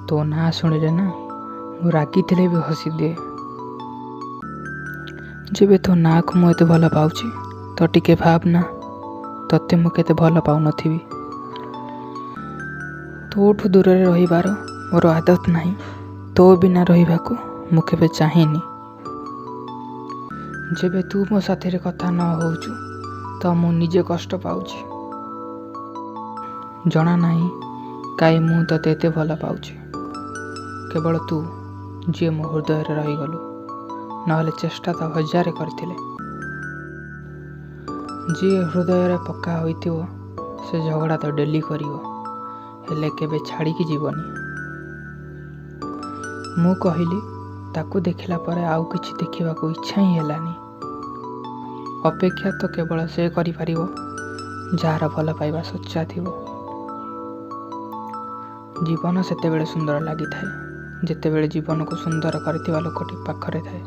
ତୋ ନାଁ ଶୁଣିଲେ ନା ମୁଁ ରାଗିଥିଲେ ବି ହସିଦିଏ। ଯେବେ ତୋ ନାଁକୁ ମୁଁ ଏତେ ଭଲ ପାଉଛି ତ ଟିକେ ଭାବନା ତତେ ମୁଁ କେତେ ଭଲ ପାଉନଥିବି। ତୋଠୁ ଦୂରରେ ରହିବାର ମୋର ଆଦତ ନାହିଁ। ତୋ ବିନା ରହିବାକୁ ମୁଁ କେବେ ଚାହେଁନି। ଯେବେ ତୁ ମୋ ସାଥିରେ କଥା ନ ହେଉଛୁ ତ ମୁଁ ନିଜେ କଷ୍ଟ ପାଉଛି। ଜଣା ନାହିଁ କାହିଁ ମୁଁ ତତେ ଏତେ ଭଲ ପାଉଛି। କେବଳ ତୁ ଯିଏ ମୋ ହୃଦୟରେ ରହିଗଲୁ, ନହେଲେ ଚେଷ୍ଟା ତ ହଜାରେ କରିଥିଲେ। ଯିଏ ହୃଦୟରେ ପକ୍କା ହୋଇଥିବ ସେ ଝଗଡ଼ା ତ ଡେଲି କରିବ, ହେଲେ କେବେ ଛାଡ଼ିକି ଯିବନି। ମୁଁ କହିଲି ତାକୁ ଦେଖିଲା ପରେ ଆଉ କିଛି ଦେଖିବାକୁ ଇଚ୍ଛା ହିଁ ହେଲାନି। ଅପେକ୍ଷା ତ କେବଳ ସେ କରିପାରିବ ଯାହାର ଭଲ ପାଇବା ସଚ୍ଚା ଥିବ। ଜୀବନ ସେତେବେଳେ ସୁନ୍ଦର ଲାଗିଥାଏ ଯେତେବେଳେ ଜୀବନକୁ ସୁନ୍ଦର କରିଥିବା ଲୋକଟି ପାଖରେ ଥାଏ।